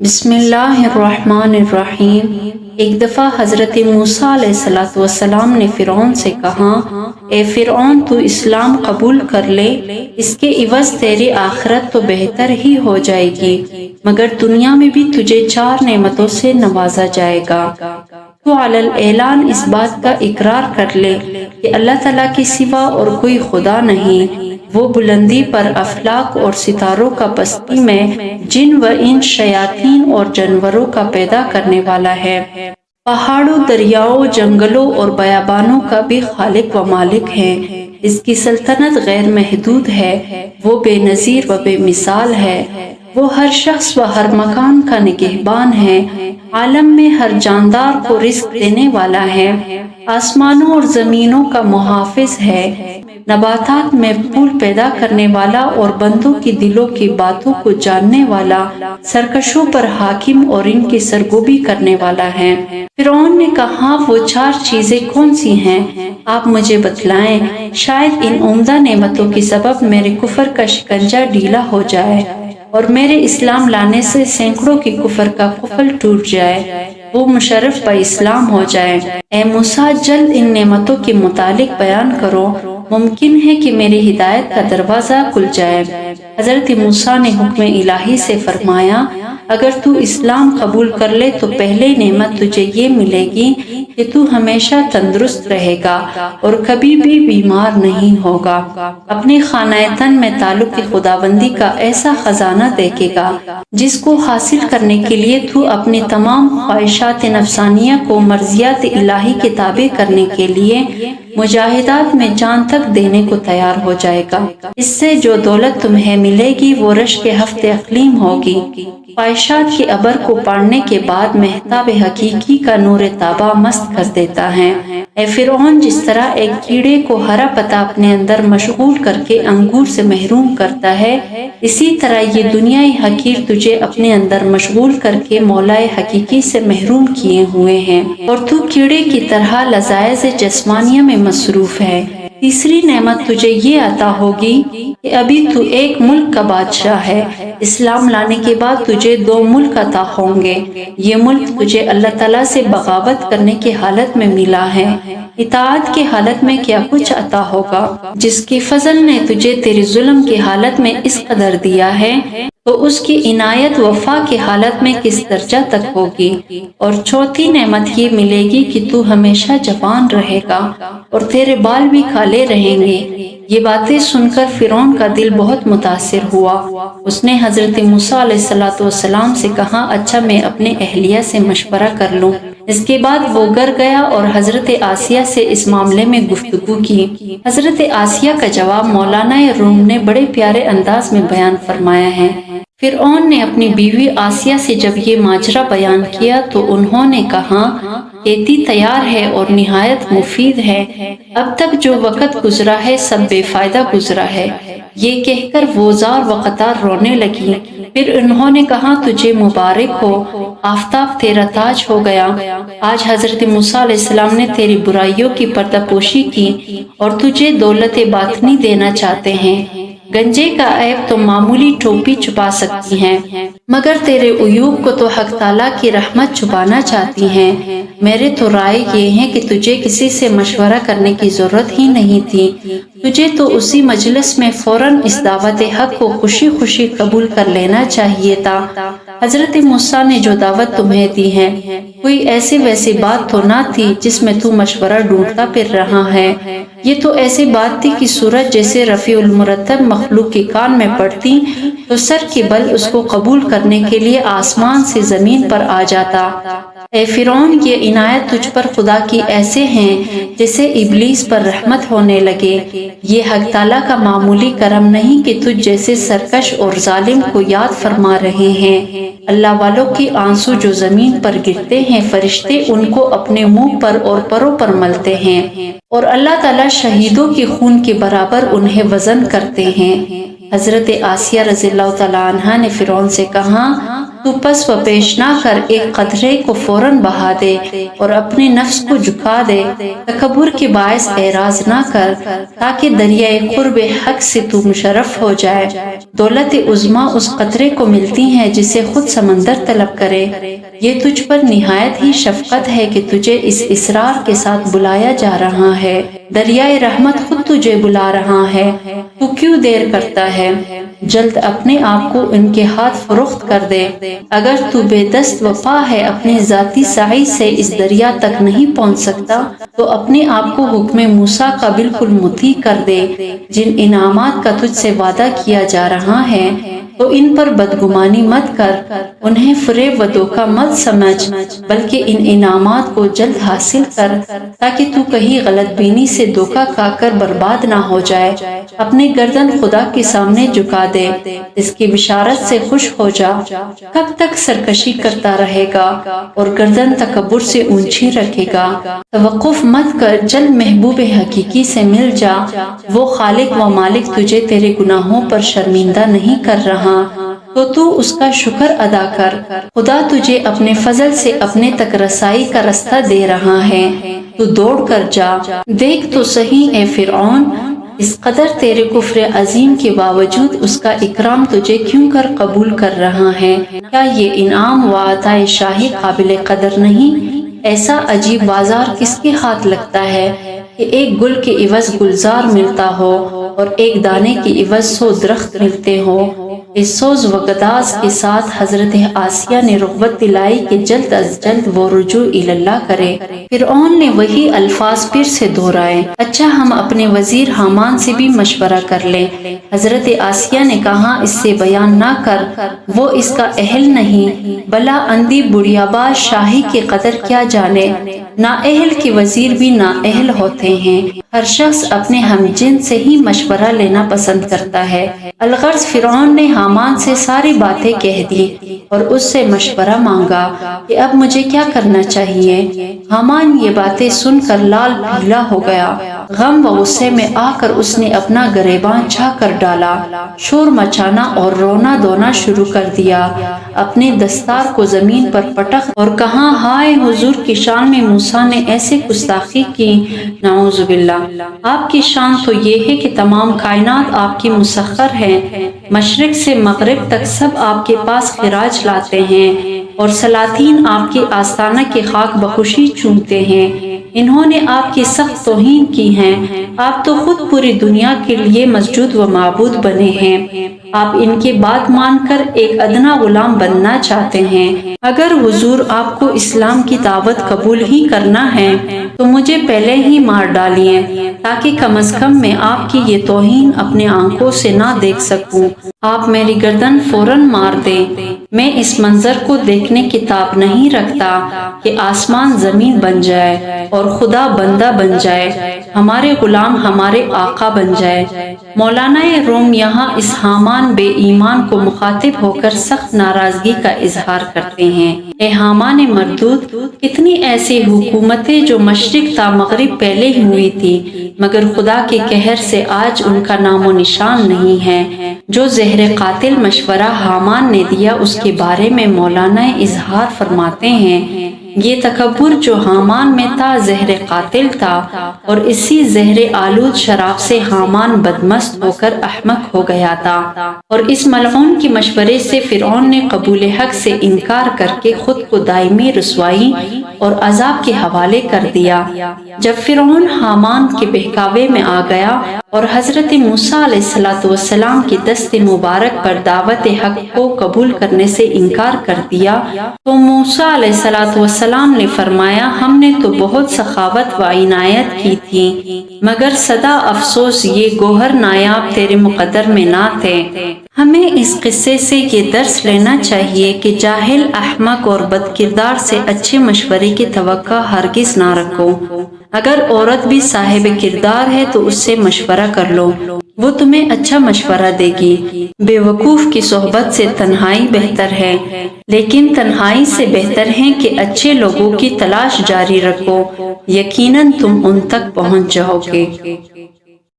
بسم اللہ الرحمن الرحیم۔ ایک دفعہ حضرت موسیٰ علیہ السلام نے فرعون سے کہا، اے فرعون، تو اسلام قبول کر لے، اس کے عوض تیری آخرت تو بہتر ہی ہو جائے گی، مگر دنیا میں بھی تجھے 4 نعمتوں سے نوازا جائے گا۔ تو علی الاعلان اس بات کا اقرار کر لے کہ اللہ تعالیٰ کے سوا اور کوئی خدا نہیں، وہ بلندی پر افلاک اور ستاروں کا پستی میں جن و انس، شیاطین اور جانوروں کا پیدا کرنے والا ہے، پہاڑوں، دریاؤں، جنگلوں اور بیابانوں کا بھی خالق و مالک ہے۔ اس کی سلطنت غیر محدود ہے، وہ بے نظیر و بے مثال ہے، وہ ہر شخص و ہر مکان کا نگہبان ہے، عالم میں ہر جاندار کو رزق دینے والا ہے، آسمانوں اور زمینوں کا محافظ ہے، نباتات میں پھول پیدا کرنے والا اور بندوں کی دلوں کی باتوں کو جاننے والا، سرکشوں پر حاکم اور ان کی سرگوبی کرنے والا ہے۔ فرعون نے کہا، وہ 4 چیزیں کون سی ہیں؟ آپ مجھے بتلائیں، شاید ان عمدہ نعمتوں کی سبب میرے کفر کا شکنجہ ڈھیلا ہو جائے اور میرے اسلام لانے سے سینکڑوں کی کفر کا قفل ٹوٹ جائے، وہ مشرف با اسلام ہو جائے۔ اے موسیٰ، جلد ان نعمتوں کے متعلق بیان کرو، ممکن ہے کہ میری ہدایت کا دروازہ کھل جائے۔ حضرت موسیٰ نے حکم الہی سے فرمایا، اگر تو اسلام قبول کر لے تو پہلے نعمت تجھے یہ ملے گی کہ تو ہمیشہ تندرست رہے گا اور کبھی بھی بیمار نہیں ہوگا، اپنے خانہ تن میں تعلق کی خداوندی کا ایسا خزانہ دیکھے گا جس کو حاصل کرنے کے لیے تو اپنی تمام خواہشات نفسانیہ کو مرضیات الہی کے تابع کرنے کے لیے مجاہدات میں جان تک دینے کو تیار ہو جائے گا۔ اس سے جو دولت تمہیں ملے گی وہ رشک ہفت اقلیم ہوگی۔ خواہشات کے ابر کو پاڑنے کے بعد مہتاب حقیقی کا نور تابہ مست کر دیتا ہے۔ اے فرعون، جس طرح ایک کیڑے کو ہرا پتا اپنے اندر مشغول کر کے انگور سے محروم کرتا ہے، اسی طرح یہ دنیای حقیر تجھے اپنے اندر مشغول کر کے مولائے حقیقی سے محروم کیے ہوئے ہیں اور تو کیڑے کی طرح لذائذ جسمانیہ میں مصروف ہے۔ تیسری نعمت تجھے یہ عطا ہوگی کہ ابھی تو ایک ملک کا بادشاہ ہے، اسلام لانے کے بعد تجھے 2 ملک عطا ہوں گے۔ یہ ملک تجھے اللہ تعالیٰ سے بغاوت کرنے کی حالت میں ملا ہے، اطاعت کی حالت میں کیا کچھ عطا ہوگا۔ جس کی فضل نے تجھے تیری ظلم کی حالت میں اس قدر دیا ہے تو اس کی عنایت وفا کی حالت میں کس درجہ تک ہوگی۔ اور چوتھی نعمت یہ ملے گی کہ تو ہمیشہ جوان رہے گا اور تیرے بال بھی کالے رہیں گے۔ یہ باتیں سن کر فرعون کا دل بہت متاثر ہوا۔ اس نے حضرت موسیٰ علیہ السلام سے کہا، اچھا میں اپنے اہلیہ سے مشورہ کر لوں۔ اس کے بعد وہ گھر گیا اور حضرت آسیہ سے اس معاملے میں گفتگو کی۔ حضرت آسیہ کا جواب مولانا روم نے بڑے پیارے انداز میں بیان فرمایا ہے۔ فرعون نے اپنی بیوی آسیہ سے جب یہ ماجرا بیان کیا تو انہوں نے کہا، کھیتی تیار ہے اور نہایت مفید ہے، اب تک جو وقت گزرا ہے سب بے فائدہ گزرا ہے۔ یہ کہہ کر وہ زار و قطار رونے لگی۔ پھر انہوں نے کہا، تجھے مبارک ہو، آفتاب تیرا تاج ہو گیا۔ آج حضرت موسیٰ علیہ السلام نے تیری برائیوں کی پردہ پوشی کی اور تجھے دولت باطنی دینا چاہتے ہیں۔ گنجے کا عیب تو معمولی ٹوپی چھپا سکتی ہیں، مگر تیرے عیوب کو تو حق تعالیٰ کی رحمت چھپانا چاہتی ہیں۔ میرے تو رائے یہ ہے کہ تجھے کسی سے مشورہ کرنے کی ضرورت ہی نہیں تھی، تجھے تو اسی مجلس میں فوراً اس دعوت حق کو خوشی خوشی قبول کر لینا چاہیے تھا۔ حضرت موسیٰ نے جو دعوت تمہیں دی ہے کوئی ایسے ویسی بات تو نہ تھی جس میں تو مشورہ ڈھونڈتا پھر رہا ہے۔ یہ تو ایسی بات تھی کہ سورج جیسے رفیع المرتب مخلوق کے کان میں پڑتی تو سر کے بل اس کو قبول کرنے کے لیے آسمان سے زمین پر آ جاتا۔ اے فرعون، یہ عنایت تجھ پر خدا کی ایسے ہیں جیسے ابلیس پر رحمت ہونے لگے۔ یہ حق تعالیٰ کا معمولی کرم نہیں کہ تجھ جیسے سرکش اور ظالم کو یاد فرما رہے ہیں۔ اللہ والوں کے آنسو جو زمین پر گرتے ہیں، فرشتے ان کو اپنے منہ پر اور پروں پر ملتے ہیں اور اللہ تعالیٰ شہیدوں کے خون کے برابر انہیں وزن کرتے ہیں۔ حضرت آسیہ رضی اللہ تعالیٰ عنہا نے فرعون سے کہا، تو پس و پیش نہ کر ایک قطرے کو فوراً بہا دے اور اپنے نفس کو جھکا دے، تکبر کے باعث اعراض نہ کر تاکہ دریائے قرب حق سے تو مشرف ہو جائے۔ دولت عظمیٰ اس قطرے کو ملتی ہے جسے خود سمندر طلب کرے۔ یہ تجھ پر نہایت ہی شفقت ہے کہ تجھے اس اصرار کے ساتھ بلایا جا رہا ہے۔ دریائے رحمت خود تجھے بلا رہا ہے، تو کیوں دیر کرتا ہے؟ جلد اپنے آپ کو ان کے ہاتھ فروخت کر دے۔ اگر تو بے دست و پا ہے، اپنے ذاتی سعی سے اس دریا تک نہیں پہنچ سکتا، تو اپنے آپ کو حکم موسیٰ کا بالکل مطیع کر دے۔ جن انعامات کا تجھ سے وعدہ کیا جا رہا ہے تو ان پر بدگمانی مت کر، انہیں فریب و دھوکہ مت سمجھ، بلکہ ان انعامات کو جلد حاصل کر تاکہ تو کہیں غلط بینی سے دھوکہ کھا کر برباد نہ ہو جائے۔ اپنی گردن خدا کے سامنے جھکا دے، اس کی بشارت سے خوش ہو جا۔ کب تک سرکشی کرتا رہے گا اور گردن تکبر سے اونچی رکھے گا؟ توقف مت کر، جلد محبوب حقیقی سے مل جا۔ وہ خالق و مالک تجھے تیرے گناہوں پر شرمندہ نہیں کر رہا، تو اس کا شکر ادا کر۔ خدا تجھے اپنے فضل سے اپنے تک رسائی کا رستہ دے رہا ہے، تو دوڑ کر جا۔ دیکھ تو صحیح اے فرعون، اس قدر تیرے کفر عظیم کے باوجود اس کا اکرام تجھے کیوں کر قبول کر رہا ہے؟ کیا یہ انعام و عطائے شاہی قابل قدر نہیں؟ ایسا عجیب بازار کس کے ہاتھ لگتا ہے کہ ایک گل کے عوض گلزار ملتا ہو اور ایک دانے کے عوض 100 درخت ملتے ہو۔ اس سوز و گداز کے ساتھ حضرت آسیہ نے رغبت دلائی کہ جلد از جلد وہ رجوع اللہ کرے۔ فرعون نے وہی الفاظ پھر سے دہرائے، اچھا ہم اپنے وزیر حامان سے بھی مشورہ کر لیں۔ حضرت آسیہ نے کہا، اس سے بیان نہ کر، وہ اس کا اہل نہیں، بلا اندھی بڑھیا باز شاہی کی قدر کیا جانے۔ نااہل کے وزیر بھی نااہل ہوتے ہیں۔ ہر شخص اپنے ہم جنس سے ہی مشورہ لینا پسند کرتا ہے۔ الغرض فرعون نے حامان سے ساری باتیں کہہ دی اور اس سے مشورہ مانگا کہ اب مجھے کیا کرنا چاہیے۔ حامان یہ باتیں سن کر لال پیلا ہو گیا۔ غم و غصے میں آ کر اس نے اپنا گریباں چھا کر ڈالا، شور مچانا اور رونا دھونا شروع کر دیا، اپنے دستار کو زمین پر پٹک اور کہا، ہائے حضور کی شان میں موسیٰ نے ایسے گستاخی کی، نعوذ باللہ۔ آپ کی شان تو یہ ہے کہ تمام کائنات آپ کی مسخر ہے، مشرق سے مغرب تک سب آپ کے پاس خراج لاتے ہیں اور سلاطین آپ کے آستانہ کی خاک بخوشی چومتے ہیں۔ انہوں نے آپ کی سخت توہین کی ہے، آپ تو خود پوری دنیا کے لیے مسجود و معبود بنے ہیں، آپ ان کی بات مان کر ایک ادنا غلام بننا چاہتے ہیں۔ اگر حضور آپ کو اسلام کی دعوت قبول ہی کرنا ہے تو مجھے پہلے ہی مار ڈالیے تاکہ کم از کم میں آپ کی یہ توہین اپنے آنکھوں سے نہ دیکھ سکوں۔ آپ میری گردن فوراً مار دیں۔ میں اس منظر کو دیکھنے کی تاب نہیں رکھتا کہ آسمان زمین بن جائے اور خدا بندہ بن جائے، ہمارے غلام ہمارے آقا بن جائے۔ مولانا روم یہاں اس حامان بے ایمان کو مخاطب ہو کر سخت ناراضگی کا اظہار کرتے ہیں۔ اے حامان مردود، کتنی ایسی حکومتیں جو مشرق تا مغرب پہلے ہی ہوئی تھی، مگر خدا کے قہر سے آج ان کا نام و نشان نہیں ہے۔ جو زہر قاتل مشورہ حامان نے دیا اس کے بارے میں مولانا اظہار فرماتے ہیں، یہ تکبر جو حامان میں تھا زہر قاتل تھا، اور اسی زہر آلود شراب سے حامان بدمست ہو کر احمق ہو گیا تھا، اور اس ملعون کے مشورے سے فرعون نے قبول حق سے انکار کر کے خود کو دائمی رسوائی اور عذاب کے حوالے کر دیا۔ جب فرعون حامان کے بہکاوے میں آ گیا اور حضرت موسیٰ علیہ السلام کی دست مبارک پر دعوت حق کو قبول کرنے سے انکار کر دیا، تو موسیٰ علیہ السلام نے فرمایا، ہم نے تو بہت سخاوت و عنایت کی تھی، مگر صدا افسوس یہ گوہر نایاب تیرے مقدر میں نہ تھے۔ ہمیں اس قصے سے یہ درس لینا چاہیے کہ جاہل، احمق اور بد کردار سے اچھے مشورے کی توقع ہرگز نہ رکھو۔ اگر عورت بھی صاحب کردار ہے تو اس سے مشورہ کر لو، وہ تمہیں اچھا مشورہ دے گی۔ بے وقوف کی صحبت سے تنہائی بہتر ہے، لیکن تنہائی سے بہتر ہے کہ اچھے لوگوں کی تلاش جاری رکھو، یقیناً تم ان تک پہنچ جاؤ گے۔